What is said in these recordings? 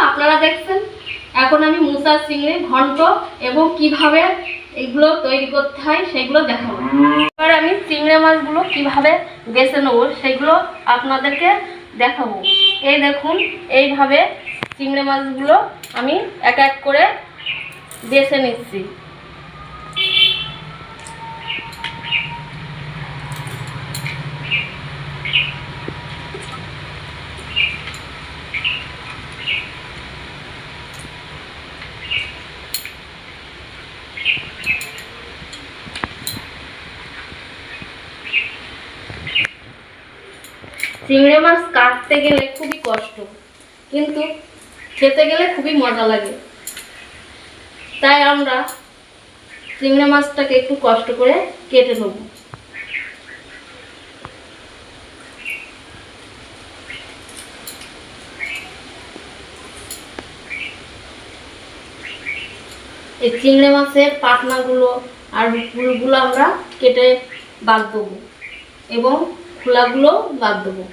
আপনারা দেখছেন। এখন আমি মুসা চিংড়ি ঘন্ট এবং কিভাবে এগুলো তৈরি করতে হয় সেগুলো দেখাবো। এবার আমি চিংড়ি মাছগুলো কিভাবে বেছে নেবো সেগুলো আপনাদেরকে দেখাবো। এই দেখুন, এইভাবে চিংড়ি মাছগুলো আমি এক এক করে বেছে নিচ্ছি। চিংড়ি মাছ কাটতে গেলে খুবই কষ্ট, কিন্তু খেতে গেলে খুবই মজা লাগে। তাই আমরা চিংড়ি মাছটাকে একটু কষ্ট করে কেটে নেব। এই চিংড়ি মাছের পাখনাগুলো আর ফুলগুলো আমরা কেটে বাদ দেবো এবং খোলাগুলো বাদ দেবো।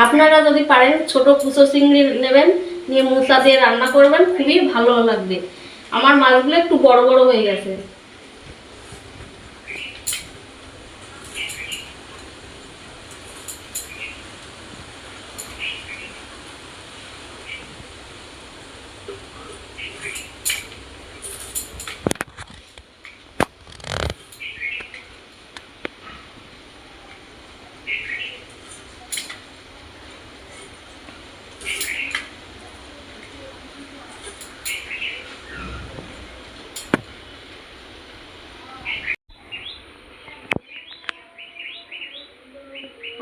আপনারা যদি পারেন ছোট কুচো চিংড়ি নেবেন, নিয়ে মুসা দিয়ে রান্না করবেন, খুবই ভালো লাগবে। আমার মাছগুলো একটু বড় বড় হয়ে গেছে।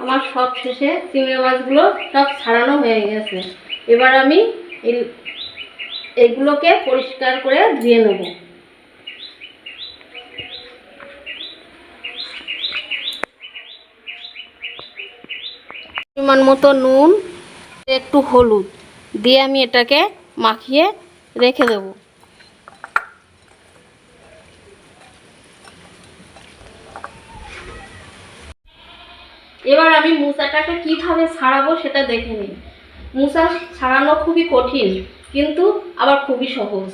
আমার সব শেষে চিংড়ি মাছগুলো সব ছাড়ানো হয়ে গেছে। এবার আমি এগুলোকে পরিষ্কার করে ধুয়ে নেব। পরিমাণ মতো নুন, একটু হলুদ দিয়ে আমি এটাকে মাখিয়ে রেখে দেব। এবার আমি মুসাটাকে কিভাবে ছাড়াবো সেটা দেখে নিই। মুসা ছাড়ানো খুবই কঠিন, কিন্তু আবার খুবই সহজ।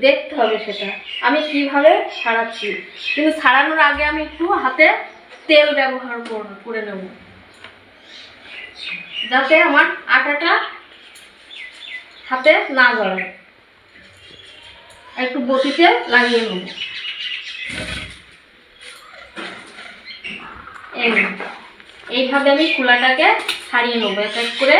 দেখতে হবে সেটা আমি কিভাবে ছাড়াচ্ছি। কিন্তু ছাড়ানোর আগে আমি একটু হাতে তেল ব্যবহার করে নেব, যাতে আমার আটাটা হাতে না জড়ায়। একটু বটিতে লাগিয়ে নেব। এইভাবে আমি খোলাটাকে ছাড়িয়ে নেবো এক এক করে।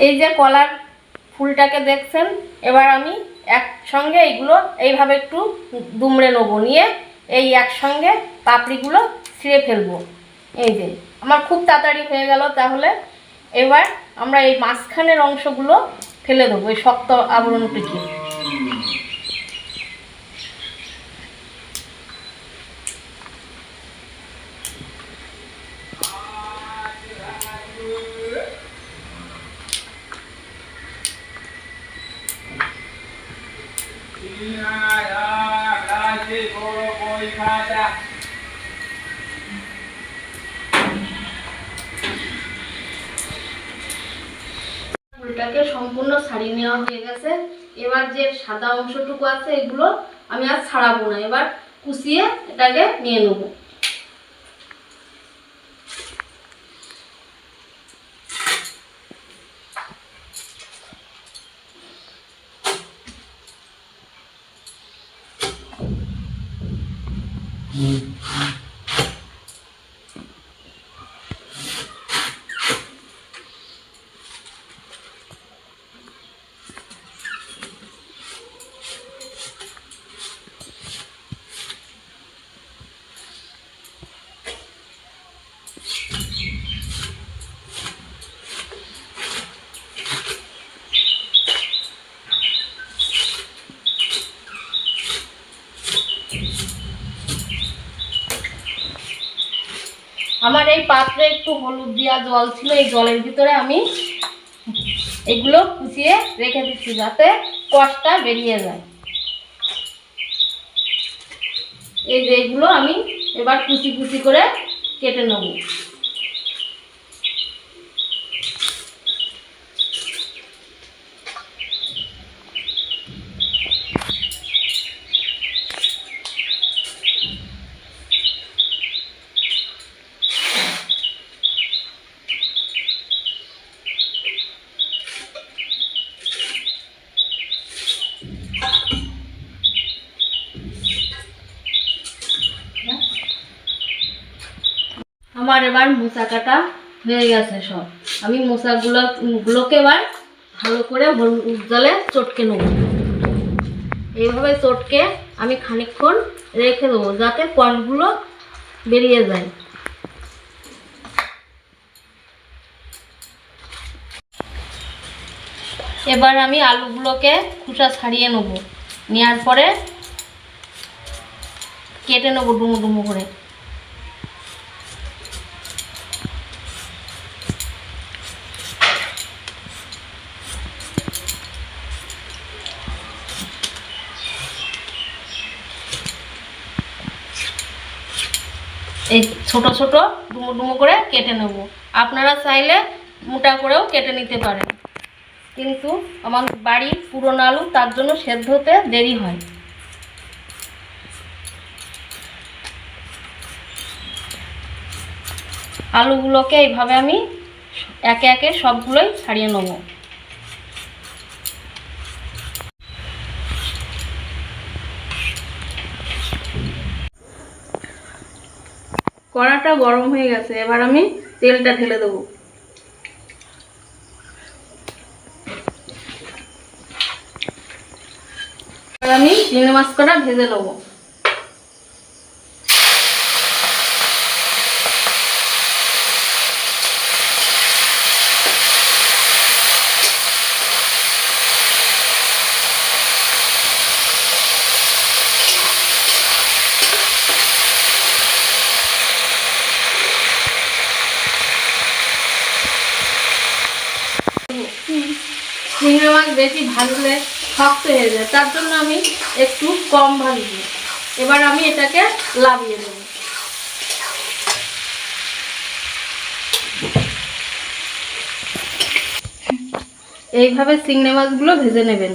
এই যে কলার ফুলটাকে দেখছেন, এবার আমি একসঙ্গে এইগুলো এইভাবে একটু দুমড়ে নেবো, নিয়ে এই একসঙ্গে পাপড়িগুলো ছিঁড়ে ফেলবো। এই যে আমার খুব তাড়াতাড়ি হয়ে গেল। তাহলে এবার আমরা এই মাঝখানের অংশগুলো ফেলে দেবো, এই শক্ত আবরণটিকে। ফুলটাকে সম্পূর্ণ ছাড়িয়ে নেওয়া হয়ে গেছে। এবার যে সাদা অংশটুকু আছে এগুলো আমি আর ছাড়াবো না, এবার কুচিয়ে এটাকে নিয়ে নেব। আমার এই পাত্রে একটু হলুদ দেওয়া জল ছিল, এই জলের ভিতরে আমি এগুলো কুচিয়ে রেখে দিচ্ছি যাতে কষটা বেরিয়ে যায়। এই যে এগুলো আমি এবার কুচি কুচি করে কেটে নেব। আমার এবার মোচা কাটা হয়ে গেছে সব। আমি মোচাগুলোকে এবার ভালো করে হলুদ জলে চটকে নেব। এইভাবে চটকে আমি খানিকক্ষণ রেখে দেবো যাতে কষগুলো বেরিয়ে যায়। এবার আমি আলুগুলোকে খোসা ছাড়িয়ে নেব, নেওয়ার পরে কেটে নেব ডুমো ডুমো করে। এই ছোট ছোট ডুমো ডুমো করে কেটে নেব। আপনারা চাইলে মোটা করেও কেটে নিতে পারেন, কিন্তু আমার বাড়ির পুরনো আলু, তার জন্য সেদ্ধ হতে দেরি হয়। আলুগুলোকে এইভাবে আমি একে একে সবগুলোই ছাড়িয়ে নেব। কড়াটা গরম হয়ে গেছে, এবার আমি তেলটা ঢেলে দেবো। এবার আমি চিংড়ি মাছ কটা ভেজে নেবো। চিংড়ি মাছ বেশি ভাজলে শক্ত হয়ে যায়, তার জন্য আমি একটু কম ভাজবো। এবার আমি এটাকে লাভিয়ে দেব। এইভাবে চিংড়ি মাছগুলো ভেজে নেবেন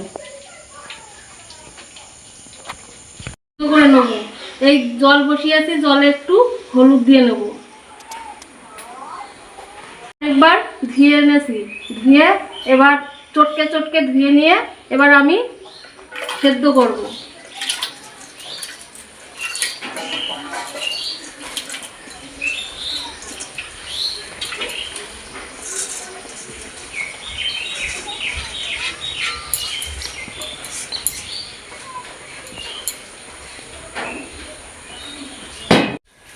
করে নেব। এই জল বসিয়েছি, জলে একটু হলুদ দিয়ে নেব। একবার ধুয়ে এনেছি, ধুয়ে এবার চটকে চটকে ধুয়ে নিয়ে এবার আমি সেদ্ধ করব।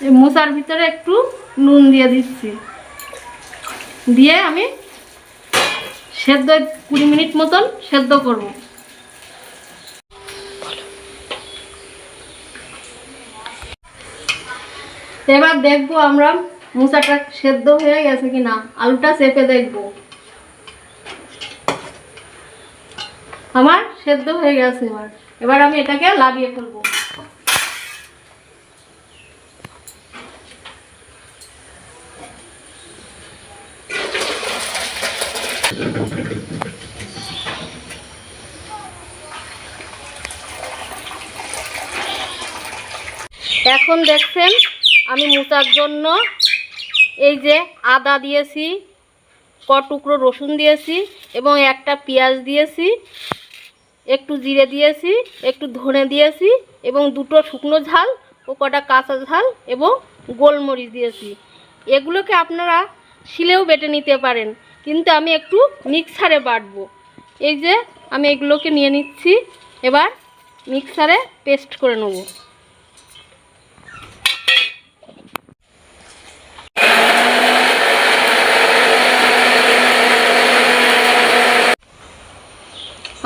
এই মোচার ভিতরে একটু নুন দিয়ে দিচ্ছি, দিয়ে আমি সেদ্ধ 20 মিনিট মতন সেদ্ধ করব। এবার দেখবো আমরা মোচাটা সেদ্ধ হয়ে গেছে কিনা, আলুটা চেপে দেখবো। আমার সেদ্ধ হয়ে গেছে। এবার আমি এটাকে লাভিয়ে ফেলবো। এখন দেখছেন আমি মোচার জন্য এই যে আদা দিয়েছি, টুকরো রসুন দিয়েছি এবং একটা পেঁয়াজ দিয়েছি, একটু জিরে দিয়েছি, একটু ধনে দিয়েছি এবং 2টো শুকনো ঝাল ও কটা কাঁচা ঝাল এবং গোলমরিচ দিয়েছি। এগুলোকে আপনারা শিলেও বেটে নিতে পারেন, কিন্তু আমি একটু মিক্সারে বাটবো। এই যে আমি এগুলোকে নিয়ে নিচ্ছি, এবার মিক্সারে পেস্ট করে নেব।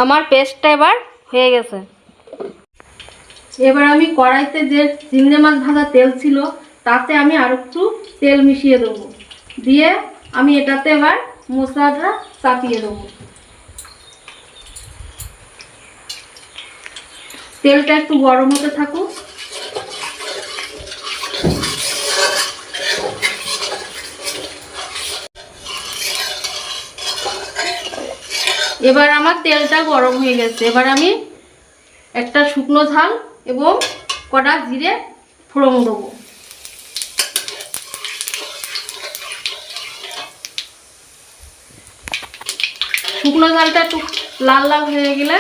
আমার পেস্টটা এবার হয়ে গেছে। এবার আমি কড়াইতে যে চিংড়ি মাছ ভাজা তেল ছিল তাতে আমি আর একটু তেল মিশিয়ে দেবো, দিয়ে আমি এটাতে এবার মশলাটা চাপিয়ে দেবো। তেলটা একটু গরম হতে থাকুক। এবার আমার তেলটা গরম হয়ে গেছে। এবার আমি একটা শুকনো ঝাল এবং কটা জিরে ফোড়ন দেবো। শুকনো ঝালটা একটু লাল লাল হয়ে গেলে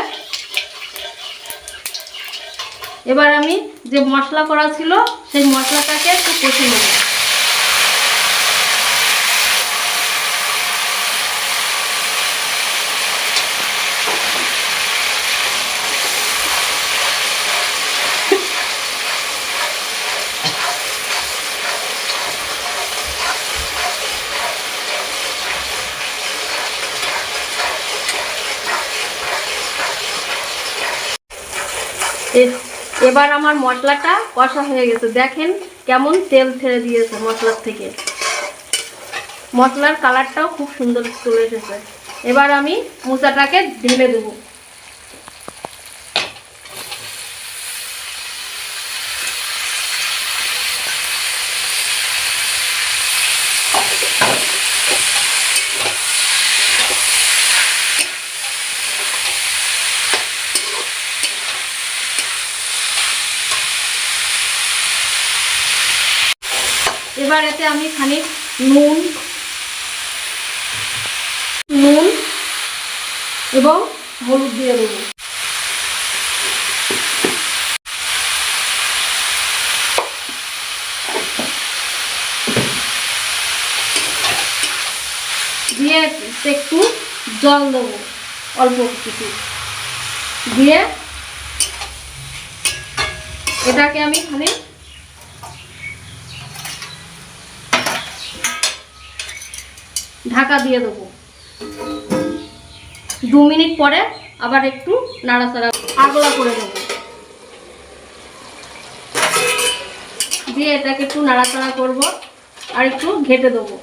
এবার আমি যে মশলা করা ছিল সেই মশলাটাকে একটু কষে নেব। এবার আমার মশলাটা কষা হয়ে গেছে, দেখেন কেমন তেল ছেড়ে দিয়েছে মশলার থেকে। মশলার কালারটাও খুব সুন্দর চলে এসেছে। এবার আমি মোচাটাকে ঢেলে দেবো। এবার এতে আমি খানিক নুন এবং হলুদ দিয়ে দেবো। দিয়ে একটু জল দেবো, অল্প কিছু দিয়ে এটাকে আমি খানিক ঢাকা দিয়ে দেবো। 2 মিনিট পরে আবার একটু নাড়াচাড়া আগলা করে দেবো, দিয়ে এটাকে একটু নাড়াচাড়া করব আর একটু ঘেটে দেবো।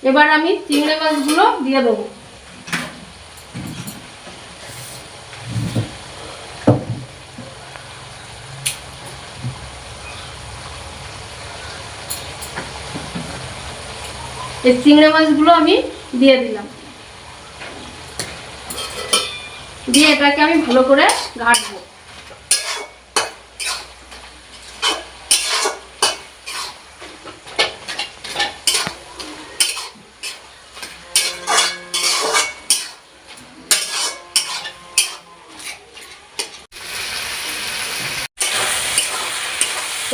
এবার আমি চিংড়ি মাছগুলো দিয়ে দেবো। এই চিংড়ি মাছগুলো আমি দিয়ে দিলাম, দিয়ে এটাকে আমি ভালো করে ঘাটবো।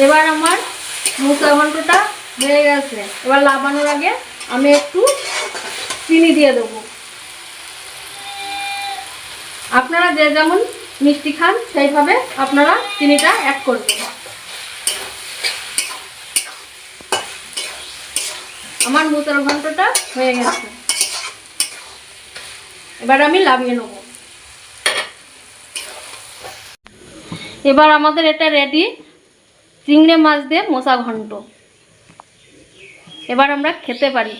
এবার আমার মোচা ঘন্টটা হয়ে গেছে। এবার লাবানোর আগে আমি একটু চিনি দিয়ে দেবো। আপনারা যে যেমন মিষ্টি খান সেইভাবে আপনারা চিনিটা অ্যাড করবেন। আমার মোচার ঘন্টটা হয়ে গেছে, এবার আমি লাভিয়ে নেব। এবার আমাদের এটা রেডি, চিংড়ি মাছ দিয়ে মোচা ঘন্ট। এবার আমরা খেতে পারি।